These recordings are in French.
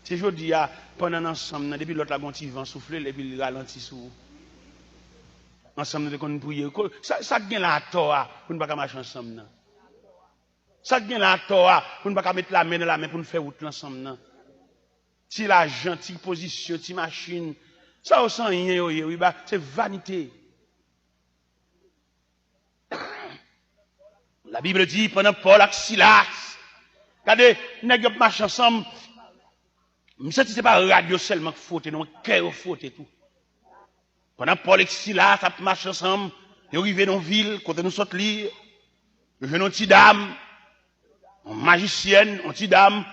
C'est je dis, pendant ensemble, depuis l'autre, la gonti vent souffler, et puis il ralentit sous. Ensemble, nous devons prier. Ça gagne la tort pour ne pas marcher ensemble. Ça gagne la tort pour ne pas mettre la main dans la main pour nous faire route ensemble. Si l'argent, si position, si machine, ça au sent rien, oui, c'est vanité. La Bible dit, pendant Paul et Silas, regardez, nous marchons ensemble. Je ne sais pas si ce n'est pas radio seulement qui faut, non, cœur faut et tout. Pendant Paul et Silas, ça marche ensemble, ils arrivent dans une ville, quand nous sortons lire, ils viennent une petite dame, une magicienne, une petite dame,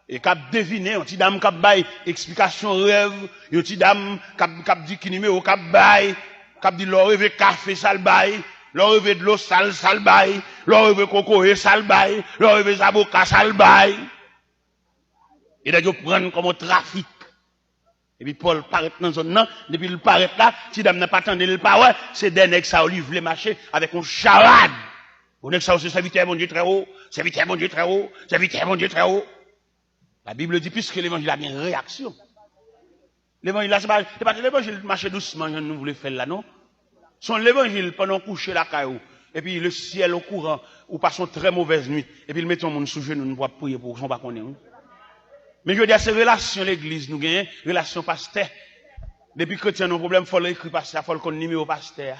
et qui a deviné, une petite dame qui a bail explication rêve, une petite dame qui a dit qui numéro qui a bail, qui a dit leur rêve café sale bail, leur rêve de l'eau sale bail, leur rêve coco sale bail, leur rêve avocat sale bail. Et d'ailleurs, prendre comme un trafic. Et puis Paul paraît dans zone là, depuis il paraît là, si dame n'a pas attendu le parole, c'est des nègres ça lui voulait marcher avec un charade. On est ça aussi serviteur bon Dieu très haut, serviteur bon Dieu très haut, serviteur bon Dieu très haut. La Bible dit puisque l'évangile a bien réaction. L'évangile là c'est pas l'évangile marcher doucement, nous voulons faire là non. Son l'évangile pendant coucher la caillou et puis le ciel au courant ou passons très mauvaise nuit et puis il met ton monde sous genou nous pour prier pour son pas connaître. Mais je veux dire, c'est relation l'église, nous gagnons, relation pasteur. Depuis que chrétien, nos problèmes, il faut l'écrire pasteur, il faut le connaître numéro pasteur.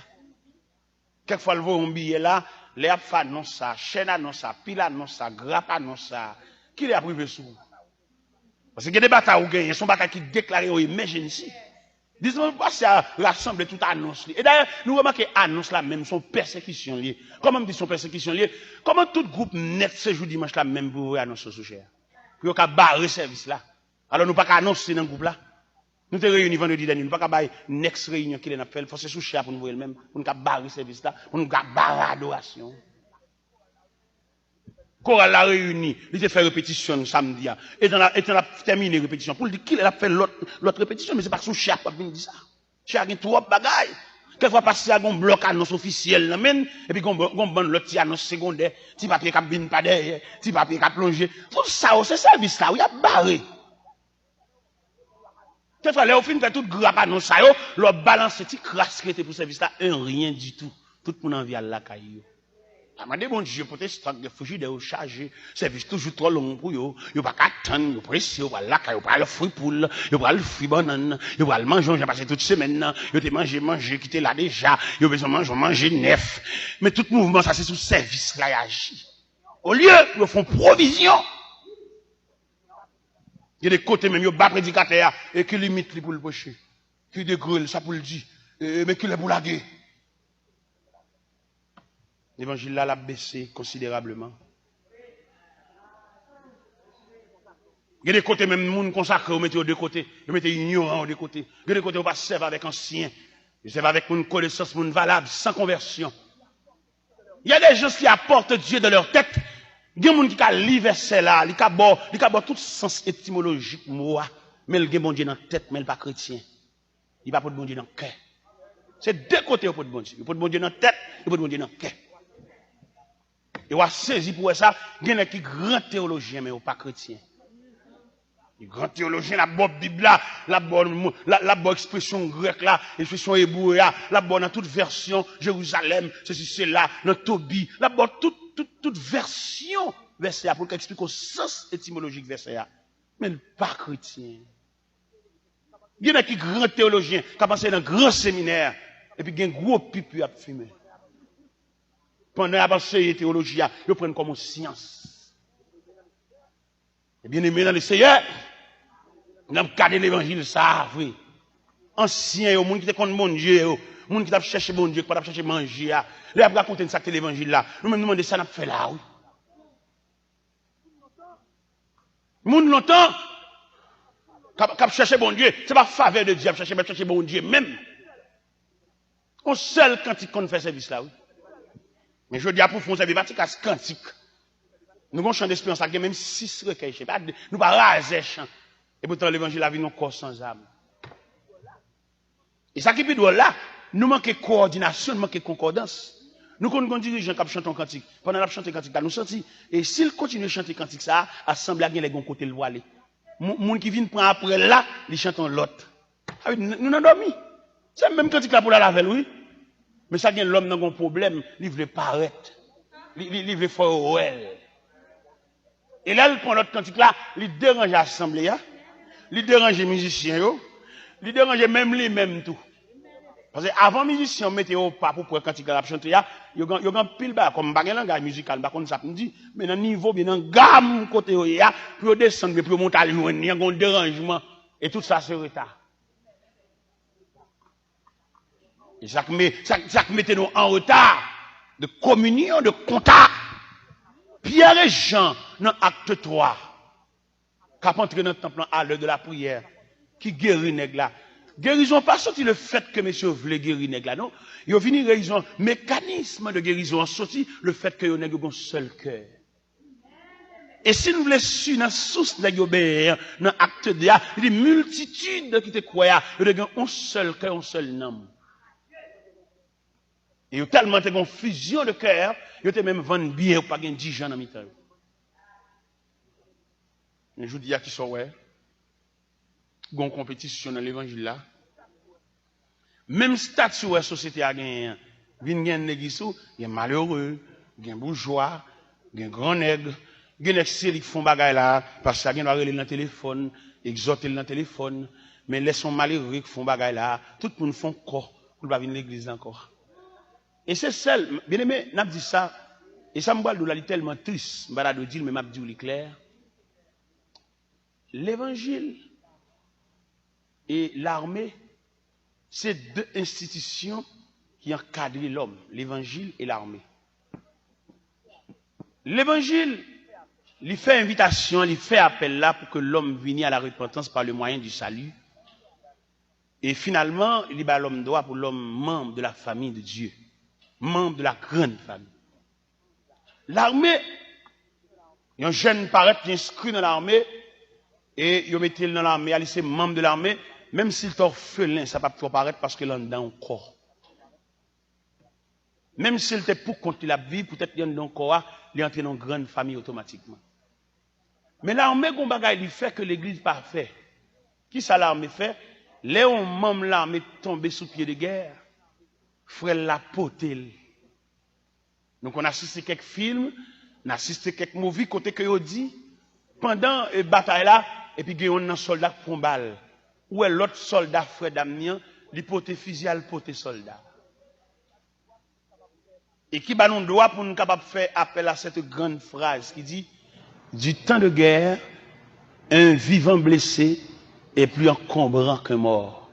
Quelquefois, le voit un billet là, les apfa non ça, chaîne non ça, pila non ça, grappa non ça. Qui les a privé sous? Parce qu'il y a des batailles où gagnent, sont batailles qui déclarent aux emergency. Disons, pasteur rassemble toute annonce. Et d'ailleurs, nous remarquons que l'annonce là même, son persécution liée. Comment me dit son persécution liée? Comment tout groupe net ce jour dimanche là même pour annoncer ce cher? Pour qu'on barrer service là. Alors nous pas qu'à annoncer dans le groupe là. Nous te réunis vendredi dernier, nous pas qu'à barrer next réunion qui n'a fait, forcer sous cher pour nous voir le même, pour nous barrer service là, pour nous barrer adoration. Chorale la réunie, il te fait répétition samedi et dans la terminé répétition pour dire qu'il a fait l'autre répétition mais c'est pas sous cher pas venir dire ça. Cher a trop bagaille. Quelquefois passer à un bloc annonce officiel et puis gon bon l'autre annonce secondaire, petit papier qui vient pas derrière, petit papier qui plongé. Tout ça c'est service là, il y a barré. Quelquefois là au fin fait toute grappe annonce ça yo, leur balance petit crasse qui était pour service là, rien du tout. Tout le monde envie à la caillou. Amade bon Dieu pour tes stocks de frigidaire chargé, service toujours trop long pour yo pas attendre, yo pressé, yo pas la caillou, pas le fruit poule, yo pas le fruit banane, yo pas le manger, j'ai passé toute semaine, yo te manger qui était là déjà, yo besoin manger neuf. Mais tout mouvement ça c'est sous service là agit. Au lieu ils font provision. Il y a des côtés même yo bas prédicateur et qui limite pour le péché. Qui dégrule ça pour le dire, mais qui les pour la guerre. L'évangile là l'a baissé considérablement. Il y a des côtés même monde consacré, vous mettez aux deux côtés, vous mettez ignorant aux deux côtés. Il y a des côtés où vous pas servir avec ancien, vous servez avec une connaissance une valable sans conversion. Il y a des gens qui apportent Dieu dans leur tête. Il y a des gens qui ont lu verset là, ils ont tout sens étymologique moi, mais il y a bon Dieu dans la tête, mais il n'est pas chrétien. Il n'a pas de bon Dieu dans le cœur. C'est deux côtés où il y a bon Dieu. Il n'y a pas de bon Dieu dans la tête, il n'y a pas de bon Dieu dans le cœur. Et on a saisi pour ça, il y a des grands théologiens, mais pas chrétiens. Les grands théologiens, la bonne Bible là, la bonne expression grecque là, l'expression hébreu là, la bonne dans toute version, Jérusalem, ceci, cela, dans Tobie, la bonne toute version verset pour qu'il explique au sens étymologique verset. Mais pas chrétien. Il y a des grands théologiens qui ont passé dans un grand séminaire, et puis il y a un gros pipi à fumer. Pendant la pensée théologie, ils prennent comme science. Et bien aimé dans le Seigneur, nous avons gardé l'évangile, ça, oui. Ancien, le monde qui te compte mon Dieu, le monde qui t'a cherché mon Dieu, qui t'a cherché manger, là, il a raconté ça, l'évangile là. Nous-mêmes, nous demandons ça, nous fait là, oui. Le monde longtemps, qui cherché bon Dieu, c'est pas faveur de Dieu, chercher bon Dieu, même. On seul cantique qu'on fait service là, oui. Mais je dis à pour faire un service cantique. Nous avons un chant d'espérance, il y a même 6 recueils. Nous ne pas raser chant. Et pourtant, l'évangile a vu nos corps sans âme. Et ça qui est plus là, nous manquons de coordination, nous manquons de concordance. Nous connaissons un dirigeant qui chante un cantique. Pendant la chante un cantique, nous senti. Et s'il continue à chanter cantique, ça, assemblée à les gon côté le aller. Moun qui vient prendre après là, ils chantent l'autre. Nous n'en dormi. C'est même quand il là pour la laver, oui. Mais ça, l'homme n'a pas un problème, il veut paraître. Il veut faire ouais. Et là, il prend l'autre cantique là, il dérange l'assemblée, il dérange les musiciens, il dérange même lui-même tout. Parce que avant les musiciens mettaient au pas pour cantique là chanter, il y a un pile bas, comme un langage musical, par contre ça me dit, mais dans le niveau, bien dans le gamme côté, pour descendre, pour monter à loin, il y a un dérangement, et tout ça se retard. Et ça mettait nous en retard de communion, de contact. Pierre et Jean, dans acte 3, qui a entré dans le temple à l'heure de la prière, qui guérit nègre là. Guérison pas sorti le fait que monsieur voulait guérir nègre là, non. Il a fini guérison, mécanisme de guérison sorti le fait que nègre a un seul cœur. Et si nous voulons suivre dans la source de l'obéir, dans l'acte 2, il y a des multitudes qui te croient, il y a un seul cœur, un seul nom. Et il y a tellement de fusion de cœur, il y a même 20 billets, pas 10 gens dans le temps. Mais je vous dis à qui sont, ouais, il y a une compétition dans l'évangile là. Même statut de la société a gagné. Il y a un malheureux, il y a un bourgeois, il y a un grand nègre, il y a un excès qui font bagaille là, parce que ça doit aller dans le téléphone, exhorter dans le téléphone, mais laissons malheureux qui font bagaille là, tout le monde font corps, pour ne pas venir à l'église encore. Et c'est celle, bien aimé, n'a dit ça, et ça me parle de la tellement triste, je vais dire, mais m'a dit clair. L'évangile et l'armée, c'est deux institutions qui encadrent l'homme, l'évangile et l'armée. L'évangile, il fait invitation, il fait appel là pour que l'homme vienne à la repentance par le moyen du salut. Et finalement, il bat l'homme droit pour l'homme membre de la famille de Dieu, membre de la grande famille. L'armée, il y a un jeune paraît qui est inscrit dans l'armée, et il met dans l'armée, il est membre de l'armée, même s'il est orphelin, ça ne va pas paraître parce qu'il est dans un corps. Même s'il était pour compter la vie, peut-être qu'il est dans un corps, il est entré dans une grande famille automatiquement. Mais l'armée, il fait que l'église pas fait. Qui ça l'armée fait? Les membres de l'armée tombés sous pied de guerre, frère la potel. Donc on a assisté quelques films, on a assisté quelques movies côté que on dit pendant la bataille là, et puis il y a un soldat qui prend balle. Ou est l'autre soldat frère Damien, il pote fusil, il pote soldat. Et qui va nous droit pour nous capable faire appel à cette grande phrase qui dit du temps de guerre, un vivant blessé est plus encombrant qu'un mort.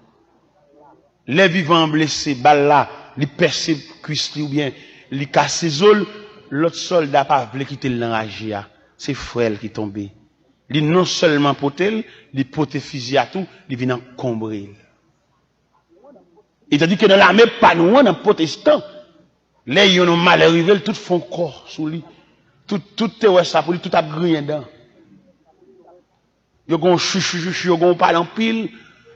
Les vivants blessés, balle là, les percent cuisse ou bien les casse ses os, l'autre soldat pas voulu quitter l'enragé. C'est frère qui tombé. Il non seulement potel, il pote fusil à tout, il vient encombrer. Il a dit que dans l'armée, pas nous, on est protestant. Là, ils ont mal arrivé, tout font corps sous lui. Tout est ça pour lui, tout a grillé dedans. Ils ont chuchu, ils ont parlé en pile,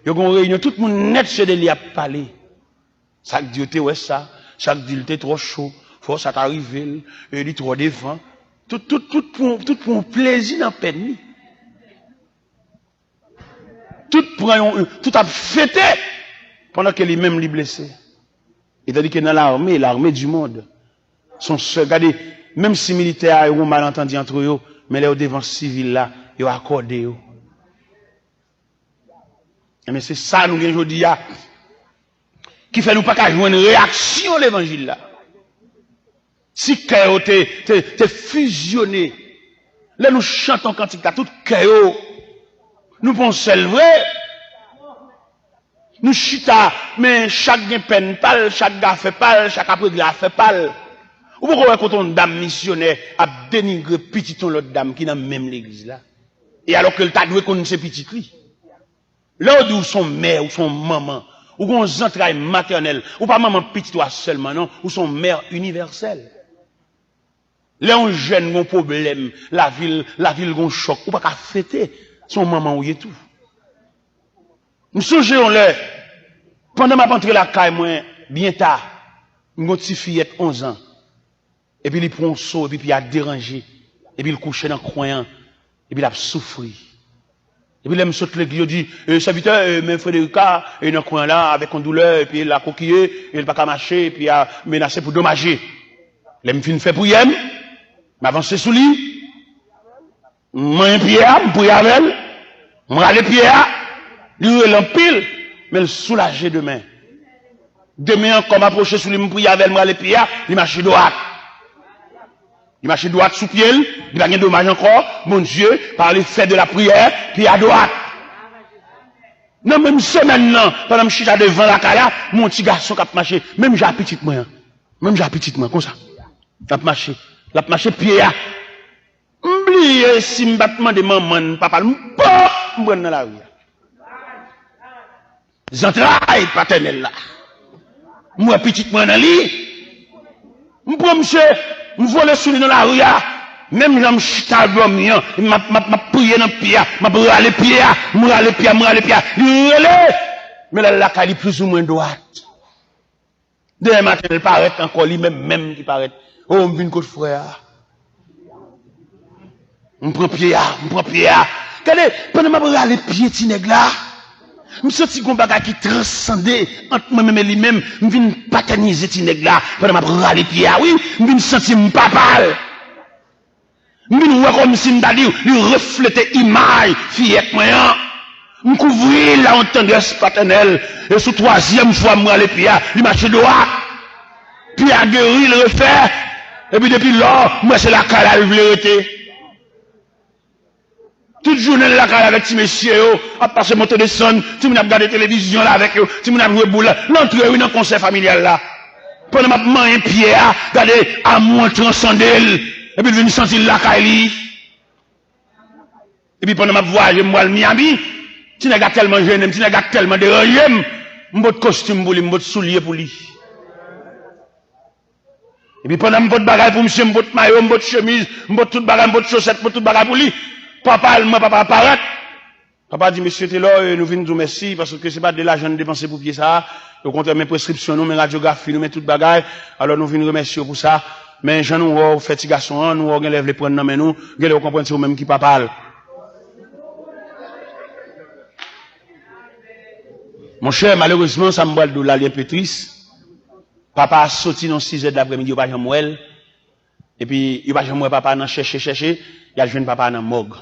ils ont réunion, tout le monde net chez lui a parlé. Chaque Dieu te ouais ça, chaque Dieu était trop chaud, faut ça t'arriver, il est trop devant. Tout pour un plaisir dans peine. Tout a fêté pendant que lui-même lui blessé. Il a dit que dans l'armée du monde, sont seuls. Regardez, même si les militaires ont malentendu entre eux, mais les devant civils là, ils ont accordé. Mais c'est ça, nous, aujourd'hui, qui fait nous pas qu'à jouer une réaction à l'évangile là. Si cœur t'es fusionné, là nous chantons cantique là, tout cœur, nous pensons le vrai. Nous chita, mais chaque gain peine pâle, chaque gars fait pâle, chaque après gars fait pâle. Ou pourquoi quand on dame missionnaire a dénigré petit l'autre dame qui dans même l'église là. Et alors que le t'a doué qu'on sait petit lui. Là où son mère ou son maman, ou qu'on entrailles maternelle, ou pas maman petit toi seulement non, ou son mère universelle. Là on jeune un problème, la ville gon choc, ou pas qu'à fêter son maman ou y est tout. Nous songeons là, pendant ma rentrée la caille, moi, bien tard, une petite fillette 11 ans, et puis il prend un saut, et puis il a dérangé, et puis il couche dans le coin, et puis il a souffert. Et puis, là, me saute l'église, il dit, serviteur, mais Frédérica, et dans le coin là, avec une douleur, et puis il a coquillé, et il n'a pas qu'à marcher, et puis il a menacé pour dommager. Là, me fin fait pour yem, m'avancer sous lui, m'en pierre, m'pouille avec elle, m'rale pierre, lui, il en pile, mais le soulager demain. Demain, encore m'approcher sous lui, m'pouille avec elle, m'rale pierre, il marche droit. Il marche droite sous pied, il n'a rien de dommage encore, mon Dieu, par le fait de la prière, puis à droite. Non, même semaine, non, pendant que je suis devant la caille, mon petit garçon qui a marché, même j'ai un petit moi, comme ça. L'a marché pied à. M'oubliez si m'battement de maman, papa, m'prend dans la rue. J'entraille paternelle là. Moi, petit moi dans lit. M'prend monsieur, m'vole sous dans la rue, même j'en chita dormi, m'a prié dans pied, m'a râlé pied, m'râlé pied. Mais là, la caille plus ou moins droite. Demain matin, elle paraît encore lui-même qui paraît. Oh, m'vient côté frère. M'prend pied. Regardez, pendant m'a râlé pied ti nèg là. Je senti qu'on bagage qui transcendait entre moi-même et lui-même. Je viens paterniser ti nèg là pendant m'a râler pied. Oui, je viens sentir mon papa. Je viens voir comme si m'ta dit lui refléter image fillette moi. Je couvrir la tendresse paternelle et sous troisième fois moi râler pied, il marche droit. Puis a guéri le refait et puis depuis là, moi c'est la cala il vérité. Toute journée là avec ti messieurs a passé monter descendre, ti m'a regarder télévision là avec eux, ti m'a jouer boule, l'entrée dans conseil familial là. Pendant m'a manger pied regarder amour transcender et puis venir sentir la caille. Et puis pendant m'a voyager moi le Miami, ti n'a tellement gêné, ti n'a tellement dérangé, m'bot costume pour lui, m'bot soulier pour lui. Et puis pendant m'bot bagage pour monsieur, m'bot maillot, m'bot chemise, m'bot tout bagage, m'bot chaussette, m'bot tout bagage pour lui. Papa apparaît. Papa dit, monsieur Taylor, nous venons vous merci parce que c'est pas de l'argent dépensé pour pied ça. Au contraire, mes prescriptions, nous, mes radiographies, nous, mes toutes bagages. Alors nous venons remercier pour ça. Mais j'en nous, fatigation, nous, on lève les points dans mais nous, vous comprenez, c'est vous-même qui parle. Mon cher, malheureusement, ça me voit de la un peu triste. Papa a sorti dans 6 heures de l'après-midi, il va jamais mourir. Et puis, il va jamais mourir, papa a cherché, il a jeune papa dans morgue.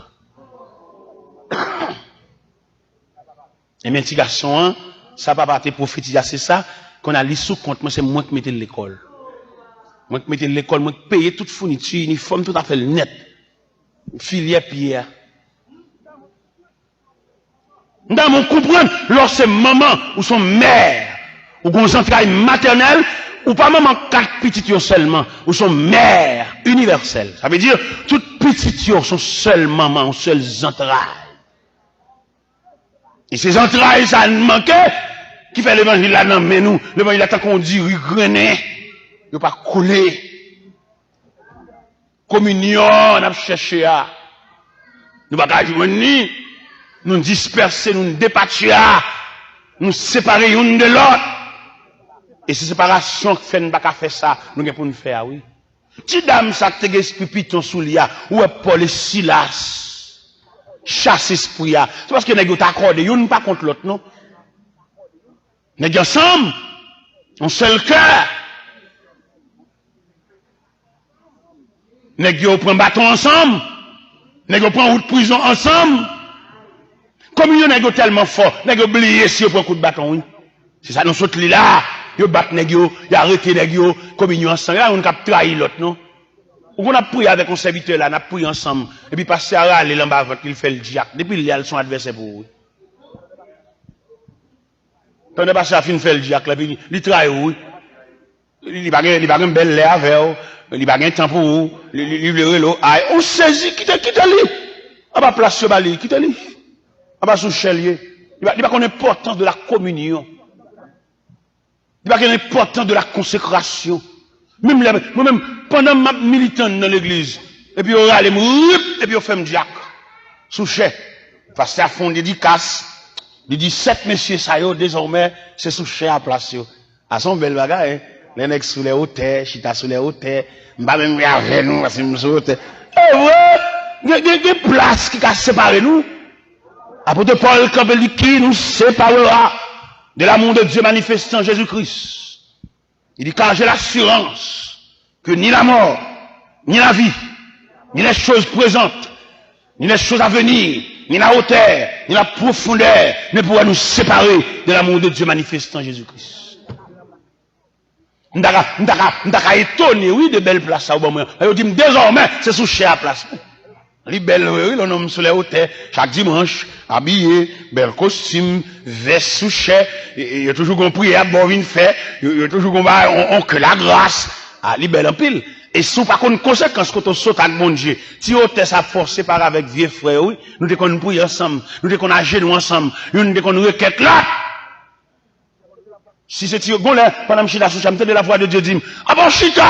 Et mes petits garçons, ça papa te prophétisé, c'est ça, qu'on a lu sous compte, moi c'est moi qui mettais l'école. Moi qui mettais l'école, moi qui payais toute fourniture, uniforme, tout à fait net. Filière pierre. Dans mon comprendre, lorsque maman ou son mère, ou qu'on entrailles maternelle, ou pas maman quatre petites seulement, ou son mère universelle. Ça veut dire, toutes petites sont seules maman, seules entrailles. Et ces entrailles, ça manquait, qui fait l'évangile là, non, mais nous, l'évangile là, tant qu'on dit, grenet, il ne pas coller. Communion, on a cherché à. Nous ne pouvons pas ni, nous disperser, nous dépatcher, nous séparer l'une de l'autre. Et c'est séparation qui fait, nous ne pouvons pas faire ça, nous pour nous faire, oui. Si dame, ça te esprit piton sous l'ia, ou est Paul et Silas. Chasse esprit. C'est parce que nous avons accordé, nous pas contre l'autre, non? Nous sommes ensemble, un seul cœur. Nous prenons bâton ensemble. Nous prenons route prison ensemble. Communion n'est tellement fort, nous avons oublié si on prend un coup de bâton, oui. C'est ça, nous sommes là, nous battons, nous arrêtons, nous communion ensemble. Là, on a trahi l'autre, non? On a prié avec un serviteur là, on a prié ensemble. Et puis, passer à râler là bas, il fait le diacre. Depuis, il y a son adversaire pour vous. Quand on a passé à fin faire le diacre, là, puis il trahi, oui. Il va pas une belle l'air avec vous. Il va pas un temps pour vous. Il livre l'eau. On saisit, quitte lui. On va placer sur lui, quitte lui. On va sous chelier. Il va connaître l'importance de la communion. Il va connaître l'importance de la consécration. Moi-même, pendant ma militante dans l'église, et puis on râle, et puis on fait un diacre. Sous chef. Parce à fond dédicace. Il dit 7 messieurs ça yo, désormais, c'est sous chef à place. À son bel bagage, hein. Les nègres sous les hauteurs, chita sous les hauteurs, m'ba même avec nous, parce que nous sous hauteurs. Eh ouais, il y a des places qui ont séparé nous. Apôtre Paul Campbell qui nous séparera de l'amour de Dieu manifesté en Jésus-Christ. Il dit, car j'ai l'assurance que ni la mort, ni la vie, ni les choses présentes, ni les choses à venir, ni la hauteur, ni la profondeur ne pourra nous séparer de l'amour de Dieu manifesté en Jésus-Christ. M'daka étonné, oui, de belles places à Obama. Il dit, désormais, c'est sous chère place. Les belles, oui, l'on homme sur les hauteurs, chaque dimanche, habillé, bel costume, veste sous chère, il y a toujours qu'on prie à bon vin fait, il y a toujours qu'on va, on que la grâce, ah, les belles en pile. Et sous par contre, conséquence, quand on saute avec mon Dieu, si on t'a forcé par avec vieux frère, oui, nous te qu'on prie ensemble, nous te qu'on a genoux ensemble, nous te qu'on requête là. Si c'est bon là, pendant que je suis là, je la voix de Dieu dit, ah bon, chita!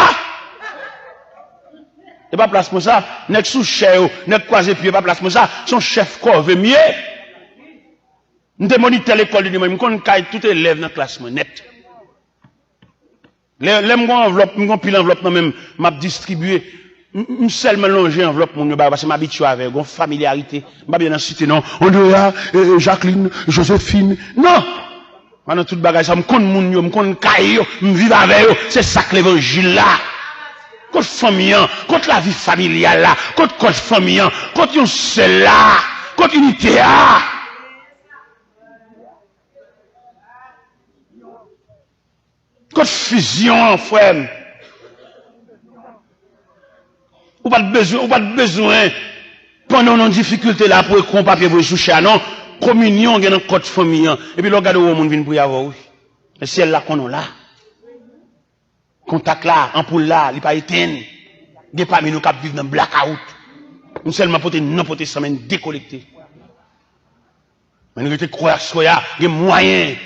Et pas place pour ça, n'est sous chef, n'est croisé pied, pas place pour ça, son chef corps veut mieux. Nous te moniteur l'école de dimanche, nous connaissons tout élève dans la classe, net. Les enveloppe, m'gon pile enveloppe non même m'a distribué. Seul mélanger enveloppe mon parce que m'habitue avec gon familiarité. M'a bien cité non, Andrea, Jacqueline, Joséphine. Non. Pendant toute bagage ça me connaît moun yo, me connaît kay yo, me vivre avec eux, c'est ça que l'évangile là. Contre famille, contre la vie familiale là, contre famille, contre un seul là, contre unité là. Contre fusion, frère. Ou pas de besoin, pendant nos difficultés là, pour qu'on papier pour soucher, non. Communion, il y a un code famille. Et puis, le gars de où on vient pour y avoir, oui. Mais c'est là qu'on est là. Contact là, ampoule là, il n'est pas éteint. Il n'y a pas mis nous qui vivent dans le blackout. Nous seulement pour n'importe ça, mais décollecté. Mais nous avons croire qu'il y a des moyens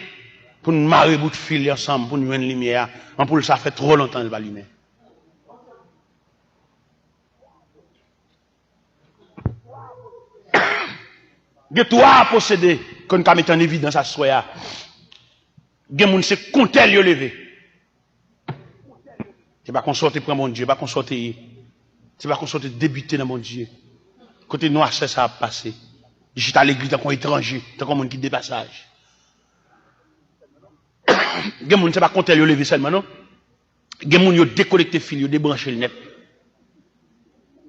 pour nous marrer bout de fil ensemble, pour nous une lumière. Ampoule ça fait trop longtemps le lumière. Il y a trois possédés qu'on a mis en évidence à soya. Il y a des gens qui se comptent le lever. C'est pas qu'on sorte pour mon Dieu, pas qu'on sorte, c'est pas qu'on sorte débuter dans mon Dieu. Côté noir, ça a passé. Je suis à l'église tant qu'on étranger, tant qu'on monde qui dépassage. Il y a des gens qui pas compter le lever seulement, non? Il y a des gens qui déconnecté fil, ils débranché le net.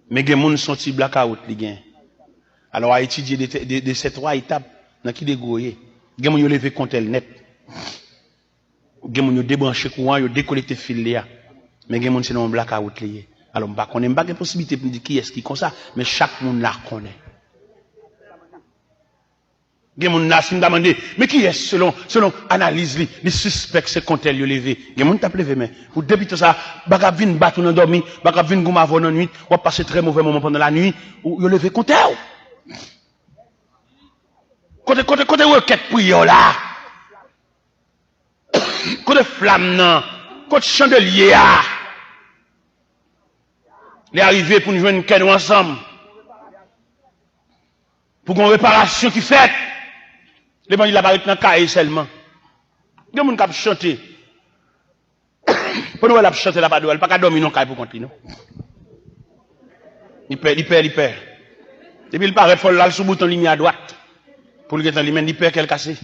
Mais il y a des gens qui sont petits blackout, les gars. Alors, à étudier de ces trois étapes, dans qui dégouiller. Il y a des gens qui levé compter le net. Il y a des gens qui débranché courant, ils déconnecté fil, là. Mais il y a des gens qui sont blackout lié. Alors, on n'a pas de possibilité de dire qui est-ce qui est comme ça, mais chaque monde la connaît. Il y a des gens qui me demandent, mais qui est selon analyse, les suspects, c'est quand elle levé. Il y a des gens qui t'appellent levé, mais pour débuter ça, bagab vin battre dans dormi, bagab vin gouma avant dans nuit, ou passer très mauvais moment pendant la nuit, ou levé contre elle. Côté requête pour yo là. Côté flamme nan, côté chandelier là. Les arrivés pour nous jouer une quête ensemble. Pour qu'on réparation qui fait. Les bandits là dans cahier seulement. Il y a des gens qui chanter. Pour nous elle chanter là pas elle pas dormir non cahier pour continuer non. Il perd. Et puis il paraît folle là sous bouton ligne à droite. Pour le gars il perd qu'elle cassé.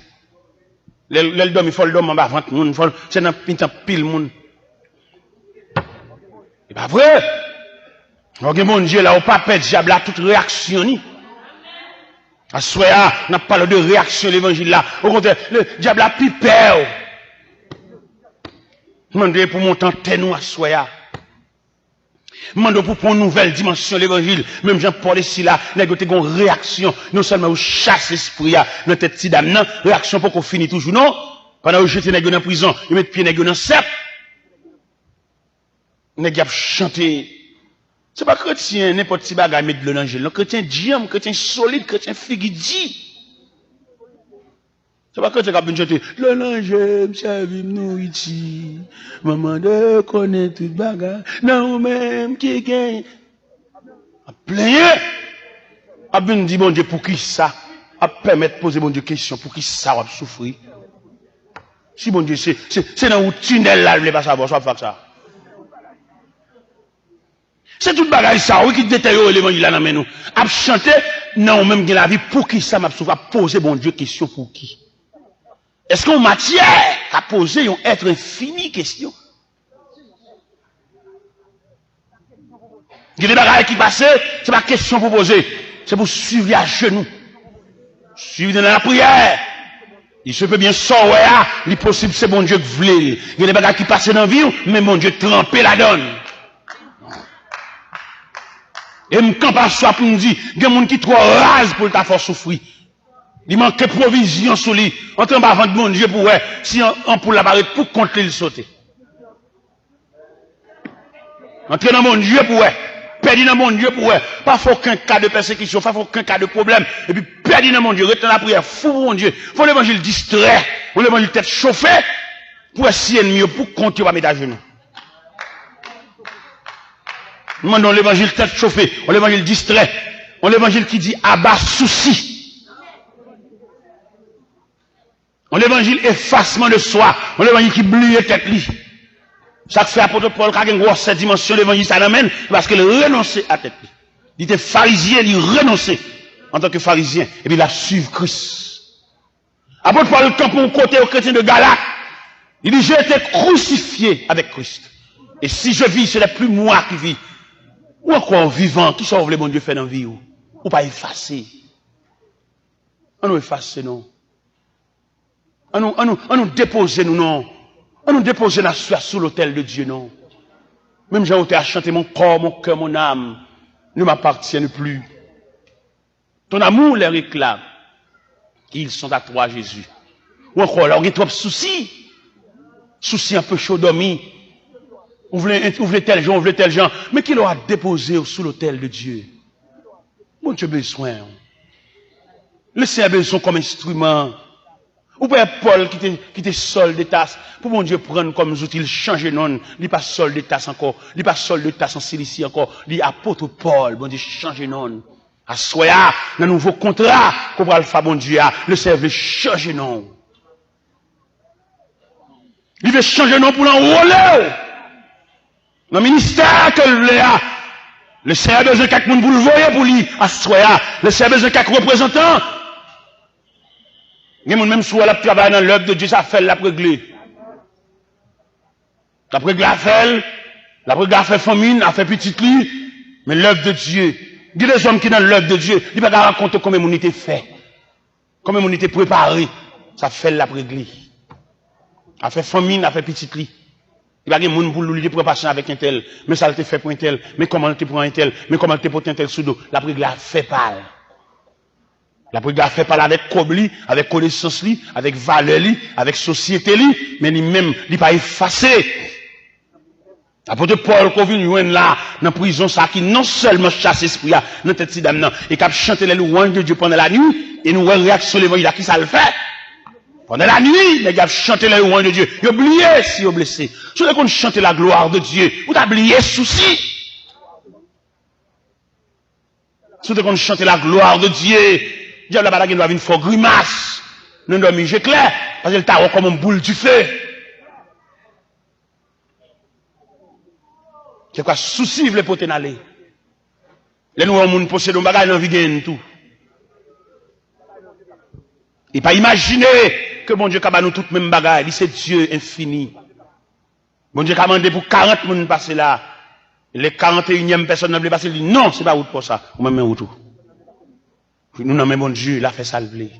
Le dormi folle dormi en bas ventre moun folle c'est dans pile moun. C'est pas vrai. Donc, mon Dieu, là, au pape, diable, là, toute réaction, ni. À soya, on n'a pas de réaction, l'évangile, là. Au contraire, le diable a pipé. Demandez pour monter en nous à soya. Demandez pour une nouvelle dimension, l'évangile. Même Jean-Paul ici, là, il y a une réaction. Non seulement au chasse l'esprit, là, dans tête de dame, non. Réaction pour qu'on finisse toujours, non. Pendant que j'étais dans la prison, ils mettent pied dans la cep. Ils ont chanté. C'est pas chrétien, n'importe qui bagaille mettre de l'angèle. Le chrétien diam, chrétien solide, chrétien figidi. C'est pas chrétien qui a bien chanté. L'angèle, servim nous ici. Maman de connaît tout bagaille. Non, même qui gagne. A plein. A bien dit, bon Dieu, pour qui ça? A permettre de poser bon Dieu question, pour qui ça va souffrir? Si bon Dieu, c'est dans un tunnel là, il ne pas savoir, ça va faire ça. C'est tout bagage ça, oui, qui détériore l'évangile là dans nous. À chanter, non, même la vie, pour qui ça m'a poser, bon Dieu, question pour qui? Est-ce qu'on matière à poser un être infini question? Il y a des bagages qui passent, c'est pas question pour poser, c'est pour suivre à genoux. Suivre dans la prière. Il se peut bien sauver, il est possible, c'est bon Dieu que vous voulez. Il y a des bagages qui passent dans la vie, mais mon Dieu tremper la donne. Et me camp pas soit pour me dire, il y a des gens qui trop rase pour ta force souffrir. Il manque de provision sur lui. En train de mon Dieu pour si on pour l'apparaître pour contre le sauter. Entrer dans mon Dieu pour perdu dans mon Dieu pour pas aucun cas de persécution, pas aucun cas de problème. Et puis perdu dans mon Dieu, rester dans la prière, fou mon Dieu. Faut l'évangile distrait, faut l'évangile tête chauffée pour essayer mieux pour compter à mettre à genoux. Nous demandons l'évangile tête chauffée, on l'évangile distrait, on l'évangile qui dit abat souci. On l'évangile effacement de soi, on l'évangile qui blie tête li. Ça fait apôtre Paul qui a une grosse dimension l'évangile ça l'amène parce qu'il renonçait à tête. Il était pharisien, il renonçait en tant que pharisien et puis il a suivi Christ. Apôtre Paul camp pour côté aux chrétiens de Galate, il dit j'ai été crucifié avec Christ. Et si je vis, ce n'est plus moi qui vis. Ou encore vivant, qui sauve le bon Dieu fait dans la vie ou pas effacer. On nous effacer non. On nous déposer nous non. On nous dépose la sueur sous l'autel de Dieu, non. Même j'ai été à chanter mon corps, mon cœur, mon âme ne m'appartiennent plus. Ton amour les réclame. Ils sont à toi, Jésus. Ou encore, là, on a trop de soucis. Soucis un peu chaud dormi. Ouvrez tel genre. Mais qui l'aura déposé sous l'autel de Dieu? Bon Dieu besoin. Laissez besoin comme instrument. Ou pas Paul qui était sol de tasse, pour mon Dieu prendre comme outil, il change non, il pas sol de tasse encore, il pas sol de tasse en Cilicie encore, il apôtre Paul, bon Dieu change non. À soya, dans nouveau contrat, qu'on va le faire bon Dieu, le Seigneur change non. Il veut changer non pour l'enrôler. Dans le ministère que le Seigneur a besoin de quelqu'un pour le voir pour lui, à soya, le Seigneur a besoin de quelques représentants. Il y a même si elle travaille dans l'œuvre de Dieu, ça fait la régler. La régler a fait famine, a fait petite lit, mais l'œuvre de Dieu. Il y a des hommes qui dans l'œuvre de Dieu, ils ne peuvent pas raconter comment on était fait, comment on était préparé, ça fait la régler. A fait famine, a fait petite lit. Il y a des gens pour lui préparation avec un tel, mais ça a été fait pour un tel, mais comment on était pour un tel, mais comment on était pour un tel sous dos. La régler a fait pas. La prière fait parler avec Kobli, avec connaissance li, avec valeur li, avec société li, mais lui-même, il pas effacé. Apôtre Paul, qu'on vient là, dans la prison, ça, qui non seulement chasse l'esprit, dans tête dame, et qui a chanté les louanges de Dieu pendant la nuit, et nous réaction l'évangile, qui ça le fait? Pendant la nuit, les gars chantent les louanges de Dieu. Ils oublient si ils blessés. Si on chante la gloire de Dieu, vous oubliez souci. Si on chante la gloire de Dieu, diable la bague doit venir faire grimace. Nous doit miser clair. Parce que le tarot comme une boule du feu. C'est quoi souci les potes n'aller. Les nous monde possèdent un bagage dans vie tout. Et pas imaginer que bon Dieu a nous tout même bagage, c'est Dieu infini. Bon Dieu a demandé pour 40 personnes passer là. Les 41e personnes ne veulent passer, il dit non, c'est pas route pour ça. Ou même route. Nous n'avons bon Dieu, il a fait ça le blé.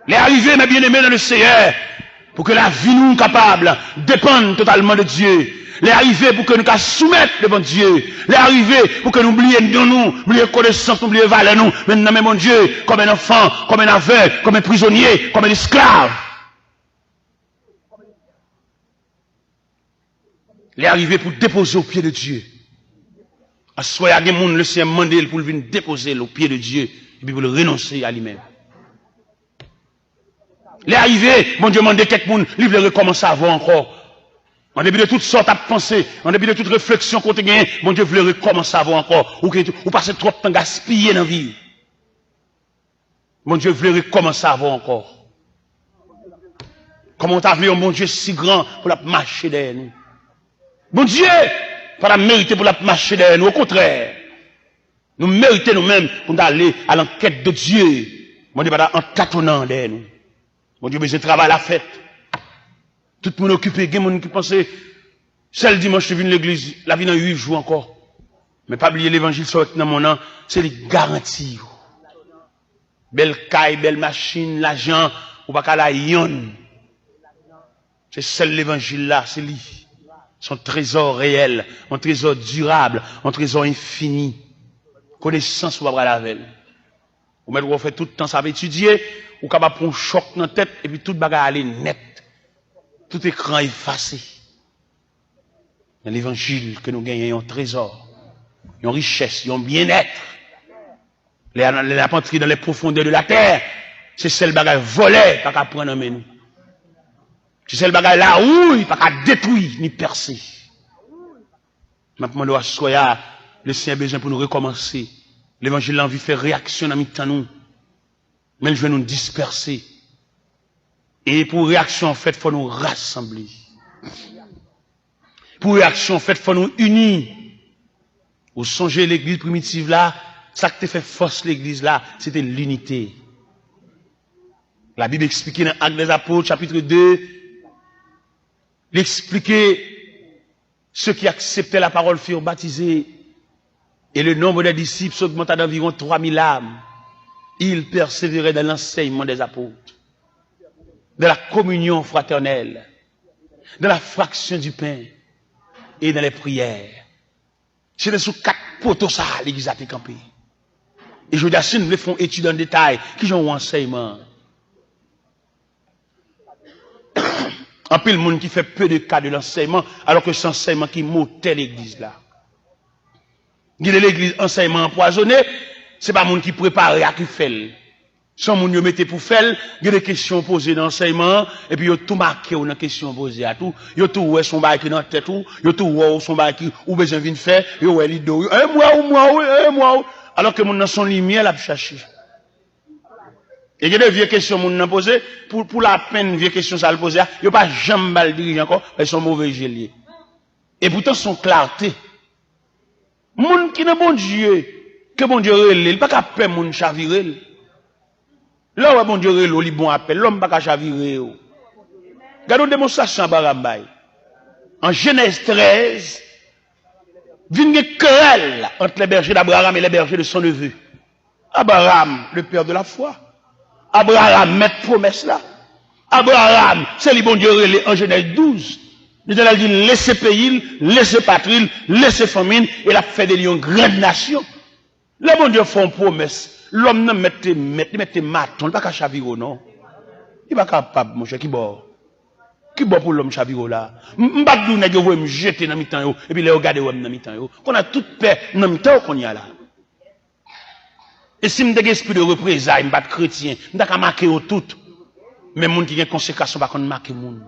Les arrivées, mes bien-aimés dans le Seigneur, pour que la vie nous capable dépende totalement de Dieu. Les arrivées pour que nous soumettre devant Dieu. Les arrivées pour que nous oublions nous, oublions connaissance, oublions valeur nous. Maintenant, mais mon Dieu, comme un enfant, comme un aveugle, comme un prisonnier, comme un esclave. Les arrivées pour déposer au pied de Dieu. À soi, il y a des gens, le Seigneur mandé pour venir déposer au pied de Dieu, et puis pour le renoncer à lui-même. Les arrivées, mon Dieu mandé quelqu'un, il veut recommencer à voir encore. En début de toutes sortes de pensées, en début de toute réflexion qu'on a gagné, mon Dieu voulait recommencer à voir encore. Ou passer trop de temps gaspillé dans la vie. Mon Dieu voulait recommencer à voir encore. Comment t'as vu un bon Dieu si grand pour la marcher derrière nous. Bon Dieu, Pas la mériter pour la marcher derrière nous. Au contraire. Nous méritons nous-mêmes pour aller à l'enquête de Dieu. Mon Dieu, pas en tâtonnant derrière nous. Mon Dieu, besoin de travail à la fête. Tout le monde occupé, il y a des gens qui pensent, c'est le dimanche, je viens de l'église, la vie dans 8 jours encore. Mais pas oublier l'évangile sort dans mon nom, c'est les garanties. Belle caille, belle machine, l'argent, ou pas qu'à la yon. C'est seul l'évangile là, c'est lui. Son trésor réel, un trésor durable, un trésor infini. Connaissance ou pas la veille. Ou mettre, vous fait tout le temps, ça va étudier, ou capable prendre un choc dans la tête, et puis tout le bagage aller net. Tout écran effacé. Dans l'évangile que nous gagnons, un trésor, une richesse, un bien-être. Les appenteries dans les profondeurs de la terre, c'est celle bagage volé, pas qu'à prendre en nous. C'est celle bagage là où, pas qu'à détruire, ni percer. Maintenant, nous soyons, le Seigneur a besoin pour nous recommencer. L'évangile a envie de faire réaction dans mi-temps nous. Mais je vais nous disperser. Et pour réaction, en fait, il faut nous rassembler. Pour réaction, en fait, il faut nous unir. Vous songez l'église primitive là, ça qui fait force l'église là, c'était l'unité. La Bible explique dans Actes des Apôtres, chapitre 2, il expliquait ceux qui acceptaient la parole furent baptisés et le nombre des disciples s'augmenta d'environ 3000 âmes. Ils persévéraient dans l'enseignement des apôtres, de la communion fraternelle, de la fraction du pain et dans les prières. C'est sous 4 poteaux ça, l'église a été campée. Et je veux dire, si nous font études en détail, qui ont un enseignement. En plus, le monde qui fait peu de cas de l'enseignement, alors que c'est l'enseignement qui motait l'église là. Il y a l'église enseignement empoisonné, c'est pas le monde qui prépare à qui fait. Sans monde qui mette pour faire, il y a des questions posées dans l'enseignement, et puis il y a tout marqué dans les questions posées à tout. Il y a tout où est son bail qui dans la tête, il y a tout où son bail qui, ou besoin de faire, il y a l'idée, un mois, alors que mon dans son lumière, l'a cherché. Et il y a des vieilles questions mon n'a posées, pour la peine, vieilles questions ça le poser, il n'y a pas jamais mal dirigé encore, ils sont mauvais géliers. Et pourtant, son clarté. Moun qui n'est bon Dieu, que bon Dieu relève, il pas qu'à paix moun chavirer. Là où bon Dieu relève, il bon appel, l'homme pas qu'à chavirer. Regardons une démonstration à Barambay. En Genèse 13, vient une querelle entre les bergers d'Abraham et les bergers de son neveu. Abraham, le père de la foi. Abraham, met promesse là. Abraham, c'est le bon Dieu relève en Genèse 12. Il a dit, laissez pays, laissez patrie, laissez famine, et la fait de lions grande nation. Le bon Dieu fait une promesse. L'homme ne mette maton, il n'est pas qu'à chaviro, non. Il n'est pas capable, mon cher, qui bord. Qui bord pour l'homme chaviro là. M'badou n'a pas me jeter dans mi-temps, et puis les regarder dans mi-temps. Qu'on a toute paix dans mi-temps qu'on y a là. Et si m'de esprit de représailles, m'bat chrétien, m'da qu'à marquer au tout. Mais moun qui a une conséquence, pas qu'on marque moun.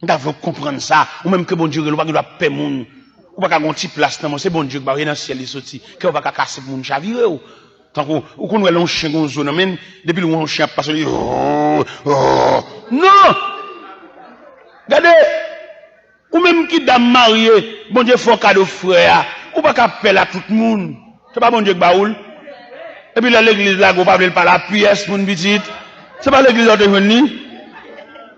Nous devons comprendre ça. Ou même que bon Dieu, nous ne doit pas payer moun. Ou pas qu'à un petit place dans c'est bon Dieu qui va rien dans le ciel et sorti. Que on va pas casser moun chavire ou. Tant qu'on ou est un chien dans zone même depuis le chien passe non. Regardez. Ou même qui dame mariée, bon Dieu faut cadeau frère. Ou pas qu'à payer à tout le monde. C'est pas bon Dieu qui baoul. Et puis là l'église là go pas par la pièce moun petite. C'est pas l'église de venir.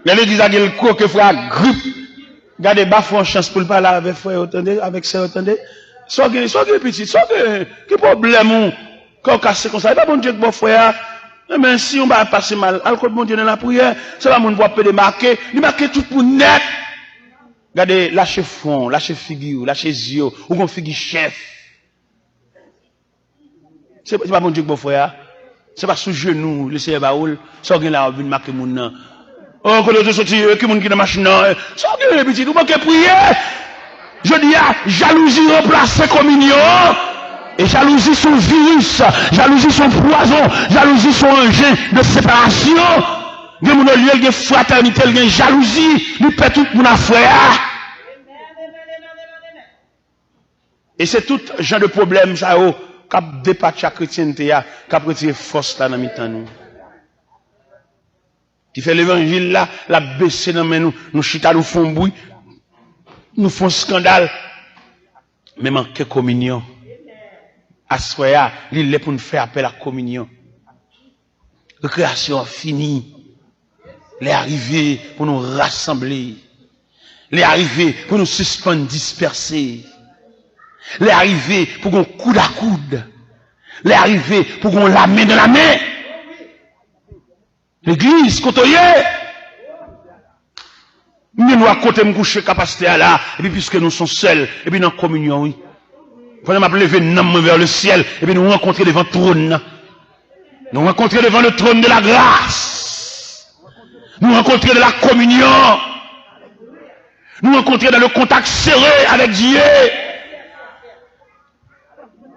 L'église a dit le coq frère grippe. Regardez, bah, faut une chance pour le parler avec frère, attendez, avec sœur, attendez. Soit que petit, soit que, quel problème, quand on casse comme ça, il n'y a pas bon Dieu que bon frère. Mais si on va passer mal, alcool bon Dieu dans la prière, c'est là, mon voit peut démarquer, il marque tout pour net. Regardez, lâchez fond, lâchez figure, lâchez yeux, ou qu'on figure chef. C'est pas bon Dieu que bon frère. C'est pas sous genou, le Seigneur Baoul, soit que là, on vient marquer mon nom. Oh, que les autres sortent, qui moun qui dans machine, ça que les petits, nous manquons prier. Je dis, jalousie remplace communion, et jalousie son virus, jalousie son poison, jalousie son engin de séparation. Il y a mon lieu, il y a fraternité, il y a jalousie, nous pète tout mon affaire. Et c'est tout genre de problème, ça, qui dépasse la chrétienté, qui a retiré force là dans mi-temps nous. Qui fait l'évangile là, la baisser dans nous chita nous font bruit. nous faisons scandale, mais manquer communion. À ce moment-là, il est pour nous faire appel à la communion. Récréation finie. Les arrivées pour nous rassembler. Les arrivées pour nous suspendre, disperser. Les arrivées pour qu'on coude à coude. Les arrivées pour qu'on la main dans la main. L'église, côtoyée. Nous à côté me coucher capacité à là, et puis puisque nous sommes seuls, et puis dans la communion, oui. Pendant m'a lever main vers le ciel, et puis nous rencontrer devant le trône. Nous rencontrer devant le trône de la grâce. Nous rencontrer de la communion. Nous rencontrer dans le contact serré avec Dieu.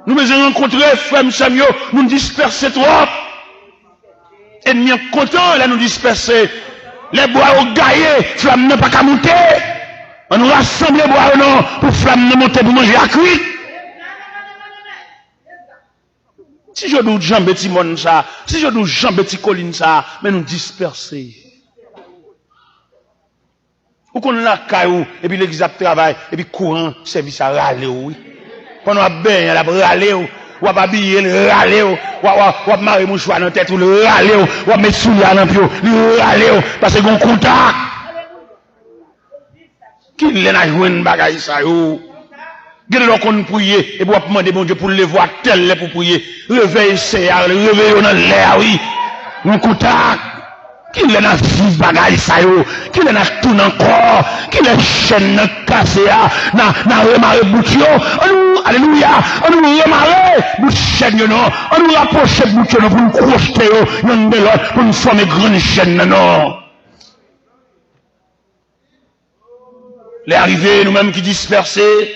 Nous nous rencontrer, frère Samuel, nous disperser trop. Ennemis content, là nous disperser. Les bois au gaillé, flamme n'a pas qu'à monter. On nous rassemble les bois non, pour flamme n'a monter pour manger à cuire. Si je nous jambe petit monde ça, si je nous jambe petit colline ça, mais nous disperser. Ou qu'on a caillou, et puis l'église travail, et puis courant, service à râler, oui. Quand on a bien, elle a râlé, ou a habillé, le râler, ou a marrer mouchoir dans la tête, ou le râler, ou a mettre souliers dans le pied, le râler, parce qu'on contact. Qui l'a joué une bagaille ça, yo? Gardez qu'on prie, et puis on demander bon Dieu pour le voir tel pour prier. Réveille, c'est, réveille dans l'air, oui. On contact. Qui l'a dans vie bagaille ça, yo? Qui l'a dans tout encore? Qui l'a chaîne cassée, na remarrer boutio? Alléluia! On nous remarrer bout chaîne, non? On nous rapprocher boutio, pour nous crocheter, yon de l'autre, pour nous former grande chaîne, non? Les arrivées, nous-mêmes qui dispersés,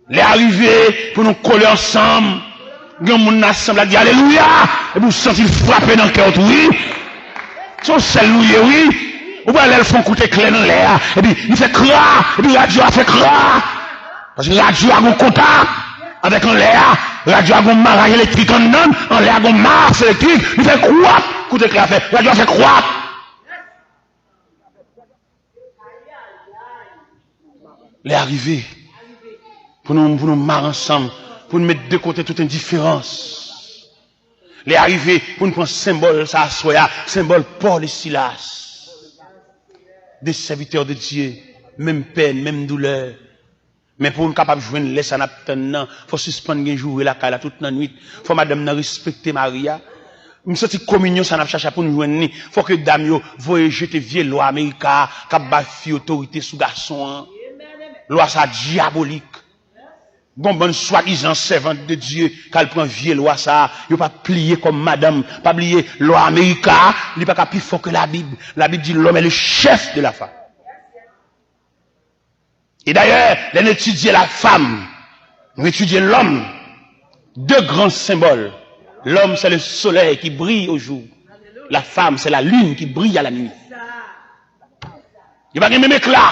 les arrivées pour nous coller ensemble, nous mon ensemble à dire Alléluia, et vous sentez frapper dans le cœur, oui. Son seul oui. Ou bien elles font coûter clé dans l'air, et puis il fait cra, et puis radio a fait cra. Parce que radio a un contact avec un l'air, radio a un marage électrique en dedans, en l'air a un marche électrique, il fait quoi, coûter clé a fait, radio a fait quoi. Les arrivées, pour nous marrer ensemble, pour nous mettre de côté toute indifférence. Les arrivées, pour nous prendre symbole, ça soya, symbole Paul et Silas. Des serviteurs de Dieu, même peine, même douleur. Mais pour nous capables de jouer une laisse en attendant, faut suspendre un jour et la cala toute la nuit. Faut madame respecter Maria. Nous sommes communion, ça n'a pas cherché pour nous joindre. Faut que dame yo, voyez jeter vieille loi américaine, qui bafie autorité sous garçon. Loi ça diabolique. Bon, soi-disant servante de Dieu, qu'elle prend vieille loi ça, il pas plier comme madame, pas plier loi américaine, il n'est pas plus fort que la Bible. La Bible dit l'homme est le chef de la femme. Et d'ailleurs, on étudie la femme, on étudie l'homme. Deux grands symboles. L'homme, c'est le soleil qui brille au jour. La femme, c'est la lune qui brille à la nuit. Il n'y a pas de même éclat.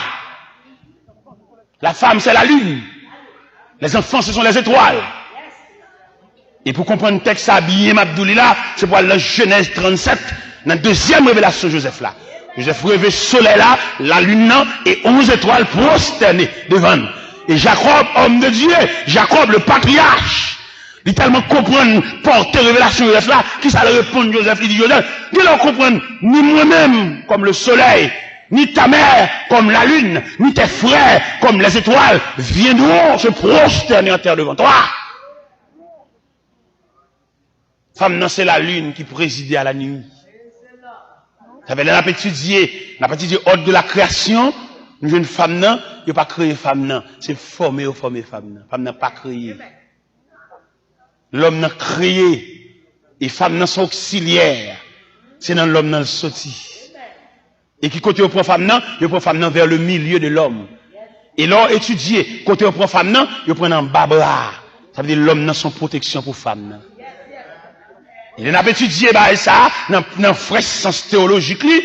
La femme, c'est la lune. Les enfants, ce sont les étoiles. Et pour comprendre le texte habillé, Mabdoulila, c'est pour aller dans Genèse 37, dans la deuxième révélation de Joseph là. Joseph rêvait soleil là, la lune là, et 11 étoiles prosternées devant. Et Jacob, homme de Dieu, Jacob, le patriarche, il tellement comprendre, porter révélation de Joseph là, qui ça le répond Joseph, il dit Joseph, il ne comprendre ni moi-même comme le soleil, ni ta mère comme la lune, ni tes frères comme les étoiles, viendront se prosterner en terre devant toi. Femme, non, c'est la lune qui présidait à la nuit. Ça veut dire, on a étudié ordre de la création, une jeune femme, non, il n'a pas créé femme, non, c'est formé femme, non. Femme n'a pas créé. L'homme n'a créé, et femme n'a son auxiliaire. C'est dans l'homme n'a le sorti. Et qui côté au prend femme non, il prend femme non vers le milieu de l'homme. Et là étudier côté au prend femme non, il prend en bas bras. Ça veut dire l'homme n'a son protection pour femme non. Il n'a pas étudié bah ça dans fraîche sens théologique lui,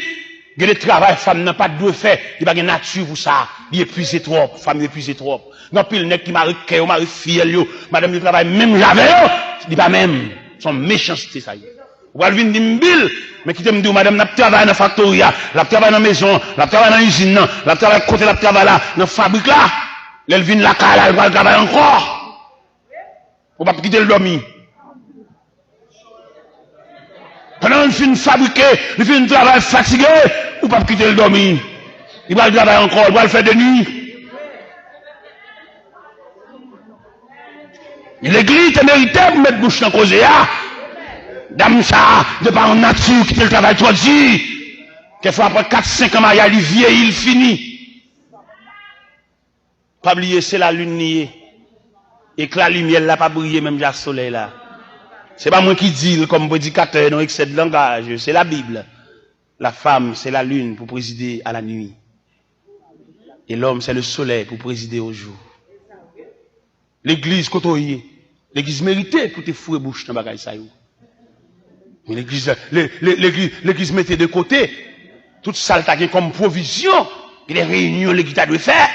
que le travail femme n'a pas de faire, il pas de nature pour ça, il épuisé trop, femme épuisé trop. Non pile nèg qui marie cœur, marie fiel yo, madame du travail même j'avais il pas même son méchanceté ça y est. Ou elle vient d'imbil, mais qui te me dit, madame, n'a travaillé dans la factory, la travaille dans la maison, la travaille dans l'usine, la travaille côté la travaille là, dans la fabrique là. Elle vient de la cale, elle va travailler encore. Ou pas quitter le dormir. Pendant une fin fabriquer, une fin travail fatigué, ou pas quitter le dormir. Il va travailler encore, il va le faire de nuit. L'église est méritée pour mettre bouche dans la cause. Dame ça, de par nature, qui te le travail trop dit. Quelquefois après 4-5 ans, il vieillit, il finit. Pas oublier, c'est la lune niée. Et que la lumière n'a pas brillé, même le soleil là. C'est pas moi qui dis, comme prédicateur, non excès de langage. C'est la Bible. La femme, c'est la lune pour présider à la nuit. Et l'homme, c'est le soleil pour présider au jour. L'église, côtoyée. L'église méritée pour te fouer bouche dans bagaille ça. Mais l'église mettait de côté toute ça comme provision. Et les réunions, l'église doit faire.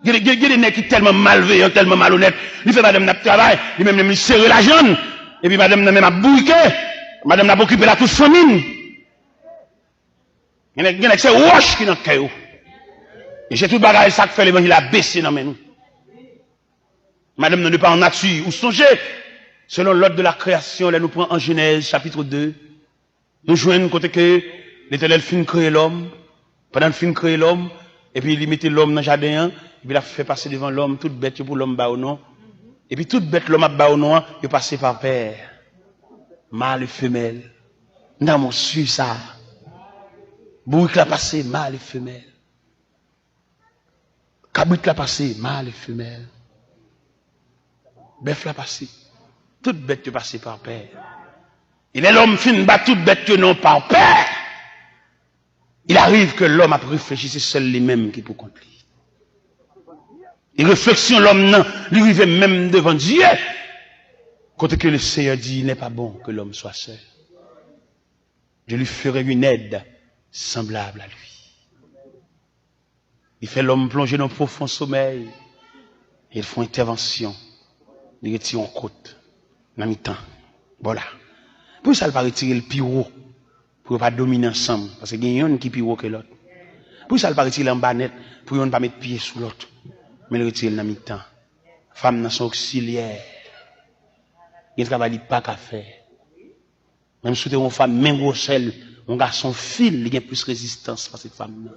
Il y a des nègres qui sont tellement malveillants, tellement malhonnêtes. Il fait madame n'a travail, il même serrer la jambe. Et puis madame n'a même à bouquer. Madame n'a pas occupé la toute famine. Il y a des c'est roche qui dans le cœur. Et j'ai tout bagage ça qui fait l'évangile a baissé dans nous. Madame n'est pas en nature. Ou songez, selon l'ordre de la création, là nous prenons en Genèse, chapitre 2. Nous jouons côté que l'Éternel fin créer l'homme. Pendant le fin créer l'homme, et puis il mettait l'homme dans le jardin, et puis il a fait passer devant l'homme, toute bête pour l'homme bas au nom. Et puis toute bête, l'homme bas au nom, il est passé par père. Mâle et femelle. Dans mon su ça. Bourrique l'a passé, mâle et femelle. Cabrit l'a passé, mâle et femelle. Bœuf l'a passé. Toute bête est passée par père. Il est l'homme fin bat toute bête non par père. Il arrive que l'homme a réfléchi, c'est seul lui-même qui peut compter. Et réflexion, l'homme non, lui arrive même devant Dieu. Quand que le Seigneur dit, il n'est pas bon que l'homme soit seul. Je lui ferai une aide semblable à lui. Il fait l'homme plonger dans un profond sommeil. Et ils font intervention. Ils retirent en côte. Dans le temps. Voilà. Pour ça, il va retirer le pyro. Pour ne pas dominer ensemble. Parce qu'il y a un qui est plus haut que l'autre. Pour ça, il va retirer en bas net. Pour ne pas mettre pied sous l'autre. Mais il retire dans le temps. Femme dans son auxiliaire. Il travaille pas qu'à faire. Même si une femme, même grosse, un garçon fil, il y a plus de résistance par cette femme-là.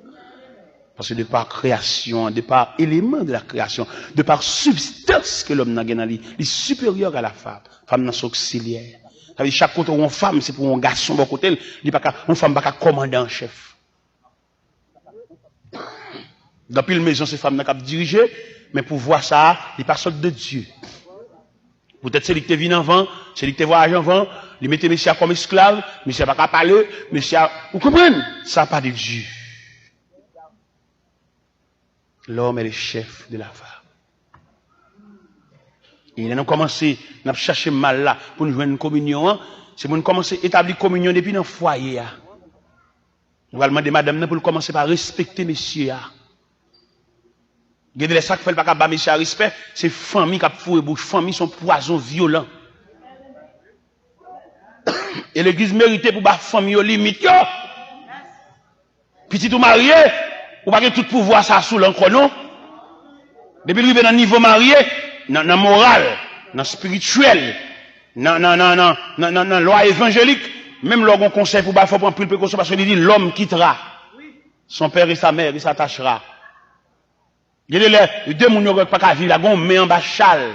Parce que de par création, de par élément de la création, de par substance que l'homme n'a gagné, il est supérieur à la femme. Femme dans son auxiliaire. Ça veut dire chaque côté où une femme, c'est pour un garçon de côté, une femme pas commander en chef. Dans pile maison, ces femmes n'a qu'à diriger, mais pour voir ça, il pas sorte de Dieu. Peut-être c'est lui qui vient avant, c'est lui qui voyage avant, il mettait monsieur comme esclave, monsieur pas qu'à parler, monsieur, vous comprenez? Ça pas de Dieu. L'homme est le chef de la femme. Et il a commencé, à chercher mal là, pour nous jouer une communion, c'est pour nous commencer à établir communion depuis dans le foyer. On va demander madame pour commencer par respecter monsieur. Il y a des gens qui ne font pas monsieur à respect, c'est famille qui a foué bouche, famille sont poison violent. Et l'église mérite pour la famille au limite. Petit tout marié, ou pas que tout pouvoir ça sous l'encre, non? Depuis qu'il est dans le niveau marié, dans le moral, dans le spirituel, dans la loi évangélique, même l'orgon conseil pour faut prendre plus de précaution parce qu'il dit l'homme quittera son père et sa mère, il s'attachera. Il y a les deux moun qui pas qu'à vivre, là, met en bas châle.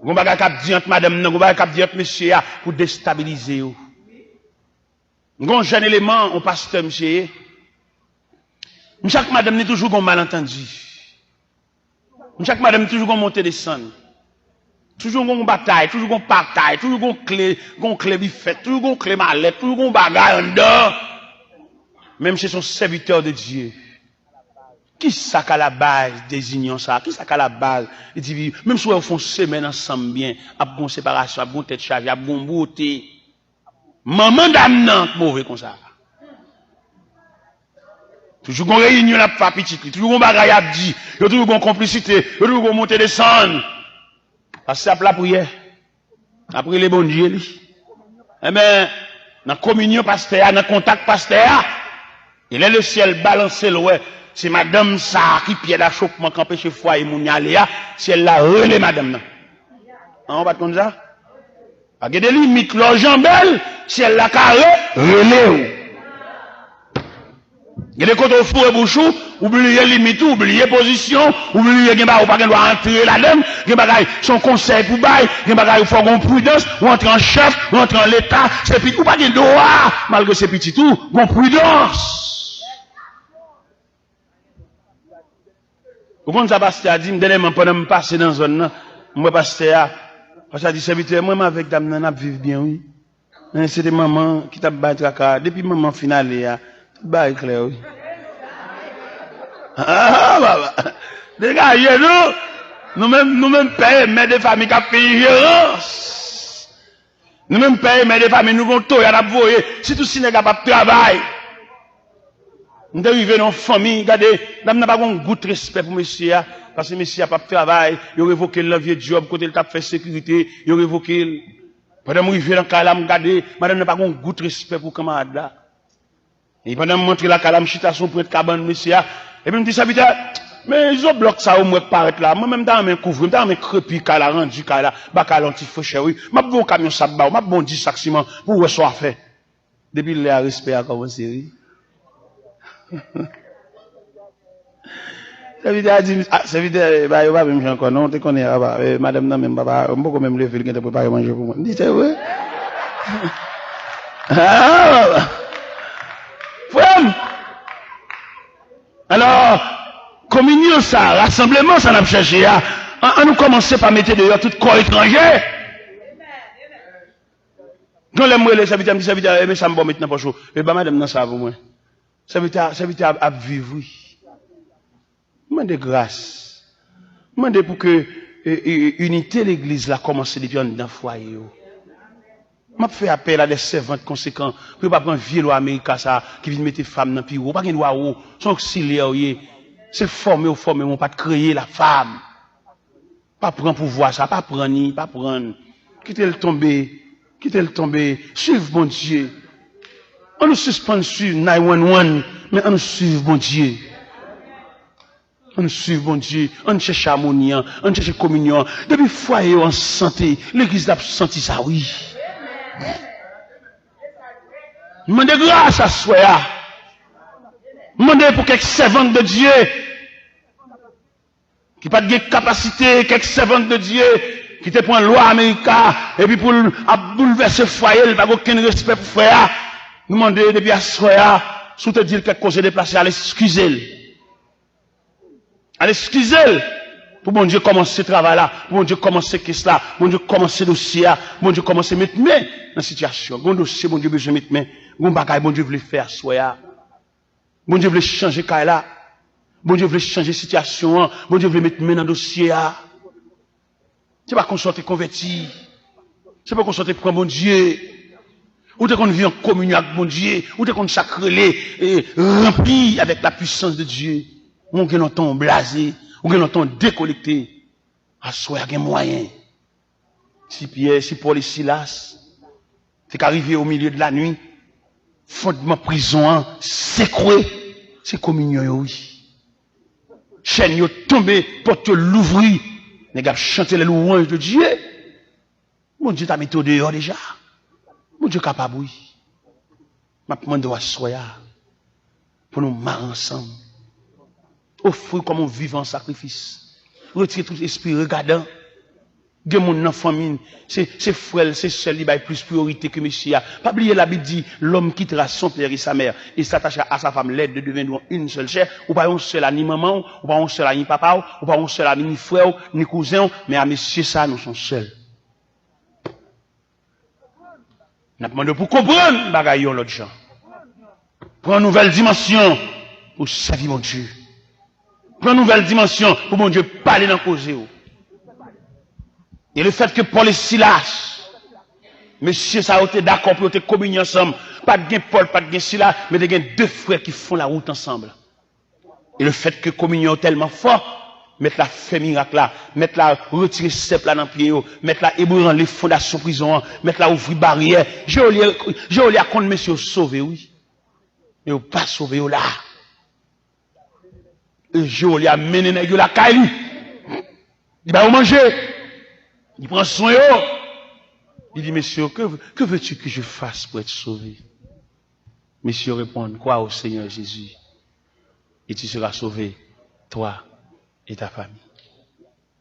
On va pas dire entre madame, on va pas dire entre monsieur pour déstabiliser. Un jeune élément, on pasteur monsieur. Chaque madame n'est toujours un malentendu. Chaque madame toujours un monter descendre. Toujours une bataille, toujours une bataille, toujours une clé bifette, toujours une clé mallette, toujours une bagarre en dedans. Même chez son serviteur de Dieu. Qui ça qu'à la base désignant ça? Qui ça qu'à la base? Même si on fait une semaine ensemble bien, à une séparation, à une tête chargée, à une beauté. Maman dame non, mauvais comme ça. Toujours une réunion là pour petit, toujours une bagaille à dire, toujours une complicité, toujours une montée descendre. Parce que c'est la prière. Après les bons dieux, Eh bien, dans la communion pasteur, dans le contact pasteur, il est le ciel balancé, ouais. C'est madame ça qui pied d'achoppement campé chez foyer Mounialéa, si elle l'a relé madame. On va comme ça? Il y a des limites, l'argent belle, si elle l'a carré, relé. Il y a des côtés au four et bouchou, oubliez limite, oubliez position, oubliez qu'il n'y a pas de entrer là-dedans, qu'il n'y a pas son conseil pour bail, qu'il n'y a pas de faire prudence, ou entrer en chef, ou entrer en l'état, c'est petit, ou pas de droit, malgré ces petits tout, bon prudence. Vous comprenez ça, pasteur a dit, dernièrement, pendant que je passe dans la zone, moi, pasteur, parce que dit, serviteur, moi, avec dame, n'a vivre bien, oui. C'était maman qui t'a battu à car, depuis maman finale, tout va clair, oui. Ah, baba. Dégagez, nous-mêmes payons, mais des familles qui ont fait gérance. Nous-mêmes payons, mais des familles, nous vont tout, y a la voyer. Si tout si n'est pas de travail. Nous arrivons dans une famille, regardez, nous n'avons pas un goût de respect pour monsieur, parce que monsieur n'a pas de travail, il a révoqué le vieux job, côté il a fait sécurité, il a révoqué. Pendant que nous arrivons dans le cas, regardez, madame n'a pas un goût de respect pour le camarade là. Et pendant que je montre la calame, chita son prêtre cabane, monsieur, et puis je me dis, ça veut dire, mais ils ont bloqué ça au moins paraître là. Moi-même, dans mes couvre, dans mes crépis, là, rendu, là, bacal anti-fauché, oui. M'a bon camion sabba, m'a bon 10 sacs ciment, pour où soit fait. Depuis le respect a commencé, oui. Ça veut dire, ça veut dire, bah, il va même encore, non, tu connais, madame, non, même, papa, on peut quand même lever, il préparer manger pour moi. Dis, c'est vrai? Ah, frère! Alors, communion ça, rassemblement ça n'a pas cherché. On nous commence par mettre dehors tout corps étranger. Quand les mots, ça veut dire, mais ça me va maintenant pas chaud. Et bah, madame, non, ça pour moi. Ça veut dire à vivre, oui. Demandez grâce. Demandez pour que unité l'église là commence depuis dans le foyer. Je fais appel à des servantes conséquents pour ne pas prendre vieux loi américain ça qui vient mettre femmes dans le pire. Pas qu'il loi ou son auxiliaire c'est former on pas créer la femme. Pas prendre pouvoir ça, pas prendre. Quittez le tomber, suivre bon Dieu. On nous suspend sur 911 mais on nous suit bon Dieu. On suit bon Dieu, on cherche harmonie, on cherche communion. Depuis foyer en santé, l'église a senti ça, oui. Demandez grâce à soi. Demandez pour quelques servantes de Dieu qui n'ont pas de capacité, quelques servantes de Dieu qui te prennent loi américaine et puis pour bouleverser le foyer, il n'y a pas aucun respect pour frère. Demandez depuis à soi, si te dire quelque chose de déplacé, allez excuser. Allez excuser. Pour bon Dieu commencer ce travail là, pour bon Dieu commencer ce caisse là, bon Dieu commencer ce dossier là, bon Dieu commencer mettre main dans la situation. Bon dossier, bon Dieu besoin mettre main. Bon bagaille, bon Dieu veut faire soya. Bon Dieu veut changer caille là. Bon Dieu veut changer situation. Bon Dieu veut mettre main dans le dossier là. C'est pas qu'on sorte converti. C'est pas qu'on sorte prendre bon Dieu. Ou t'es qu'on vit en communion avec bon Dieu. Ou t'es qu'on sacré et rempli avec la puissance de Dieu. On gagne ton blasé. Ou que l'on décollecté, à soi, il y a un moyen. Si Pierre, si Paul et Silas, c'est arrivé au milieu de la nuit, fondement prison, secoué, c'est communion, oui. Chaîne yo tombé, porte l'ouvri, les gars chanter les louanges de Dieu. Mon Dieu t'a mis au dehors déjà. Mon Dieu capable, oui. Ma demande à soi, pour nous marrer ensemble. Offrir comme on vit en sacrifice. Retirer tout esprit regardant. De mon famille, c'est frère, c'est seul, il a plus priorité que monsieur. Pas oublier la Bible dit, l'homme quittera son père et sa mère et s'attachera à sa femme l'aide de devenir une seule chair. Ou pas un seul ni maman, ou pas un seul ni papa, ou pas un seul ni frère, ni cousin, mais à monsieur ça, nous sommes seuls. Nous demandons pour comprendre, bagaille l'autre gens. Pour une nouvelle dimension, pour servir mon Dieu. Pour une nouvelle dimension, pour mon Dieu parler dans le cause. Et le fait que Paul et Silas, monsieur, ça a été d'accord pour être communion ensemble. Pas de Paul, pas de Silas, mais il y a deux frères qui font la route ensemble. Et le fait que communion est tellement fort, mettre la fait miracle là, mettre la retirer cep là dans pied, mettre la ébranler les fondations prison, mettre la ouvrir barrière. J'ai à compte monsieur sauvé oui. Mais pas sauvé là. J'ai à mener nèg la caille. Il va manger. Il prend soin yo. Il dit monsieur que veux-tu que je fasse pour être sauvé? Monsieur répond crois au Seigneur Jésus et tu seras sauvé toi et ta famille.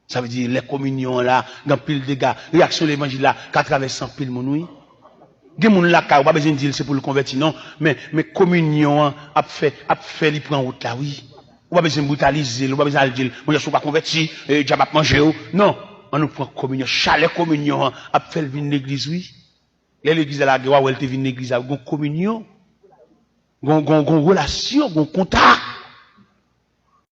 Ça veut dire les communions là, dans pile de gars, réaction de l'évangile là, qu'à travers 100 pile mon oui. Gen moun là ka pas besoin de dire c'est pour le convertir non, mais communion a fait il prend route là oui. Ou pas besoin de brutaliser, ou pas besoin de dire moi je suis pas converti, j'ai pas manger non, on nous prend communion, chalet communion a fait venir l'église oui. L'église là ou elle te vient l'église a gon communion. Gon relation, gon contact.